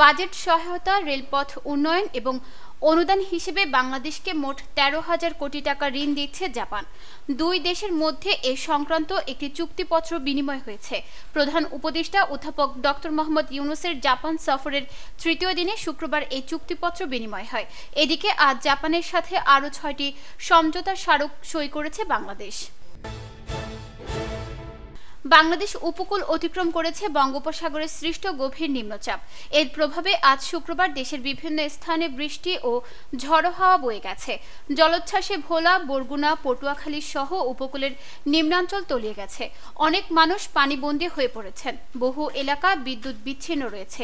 Budget সহায়তা, রেলপথ উন্নয়ন এবং অনুদান হিসেবে বাংলাদেশকে মোট ১৩,০০০ কোটি টাকা ঋণ দিচ্ছে জাপান। দুই দেশের মধ্যে এ সংক্রান্ত একটি চুক্তিপত্র বিনিময় হয়েছে। প্রধান উপদেষ্টা অধ্যাপক ডক্টর মোহাম্মদ ইউনূসের জাপান সফরের তৃতীয় দিনে শুক্রবার এই চুক্তিপত্র বিনিময় হয়। এদিকে আজ জাপানের সাথে আরও ৬টি সমঝোতা স্মারক সই করেছে বাংলাদেশ। বাংলাদেশ উপকূল অতিক্রম করেছে বঙ্গোপসাগরে সৃষ্ট গভীর নিম্নচাপ। এর প্রভাবে আজ শুক্রবার দেশের বিভিন্ন স্থানে বৃষ্টি ও ঝড়ো হাওয়া বয়ে গেছে। জলোচ্ছ্বাসে ভোলা, বরগুনা, পটুয়াখালী সহ উপকূলের নিম্নাঞ্চল তলিয়ে গেছে। অনেক মানুষ পানিবন্দী হয়ে পড়েছেন। বহু এলাকা বিদ্যুৎ বিচ্ছিন্ন রয়েছে।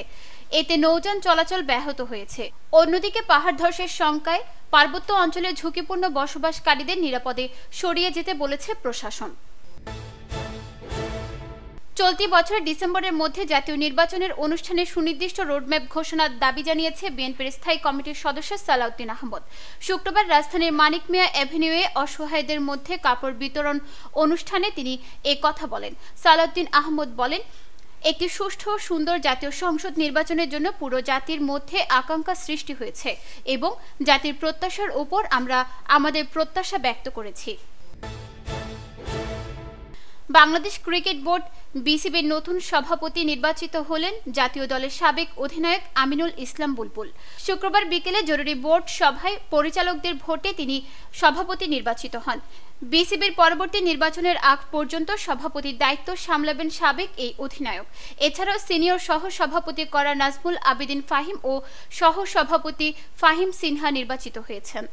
এতে নৌযান চলাচল ব্যাহত হয়েছে। অন্যদিকে পাহাড় ধসের শঙ্কায় পার্বত্য অঞ্চলে ঝুঁকিপূর্ণ বসবাসকারীদের নিরাপদে সরিয়ে যেতে বলেছে প্রশাসন। চলতি বছরের ডিসেম্বরের মধ্যে জাতীয় নির্বাচনের অনুষ্ঠানে সুনির্দিষ্ট রোডম্যাপ ঘোষণার দাবি জানিয়েছে বিএনপির স্থায়ী কমিটির সদস্য সালাউদ্দিন আহমদ। শুক্রবার রাজধানীর মানিক মিয়া অ্যাভিনিউয়ে অসহায়দের মধ্যে কাপড় বিতরণ অনুষ্ঠানে তিনি এ কথা বলেন। সালাউদ্দিন আহমদ বলেন, একটি সুষ্ঠু সুন্দর জাতীয় সংসদ নির্বাচনের জন্য পুরো জাতির মধ্যে আকাঙ্ক্ষা সৃষ্টি হয়েছে এবং জাতির প্রত্যাশার উপর আমরা আমাদের প্রত্যাশা ব্যক্ত করেছি। বাংলাদেশ ক্রিকেট বোর্ড বিসিবির নতুন সভাপতি নির্বাচিত হলেন জাতীয় দলের সাবেক অধিনায়ক আমিনুল ইসলাম বুলবুল। শুক্রবার বিকেলে জরুরি বোর্ড সভায় পরিচালকদের ভোটে তিনি সভাপতি নির্বাচিত হন। বিসিবির পরবর্তী নির্বাচনের আগ পর্যন্ত সভাপতির দায়িত্ব সামলাবেন সাবেক এই অধিনায়ক। এছাড়াও সিনিয়র সহ সভাপতি করা নাজমুল আবেদিন ফাহিম ও সহ সভাপতি ফাহিম সিনহা নির্বাচিত হয়েছেন।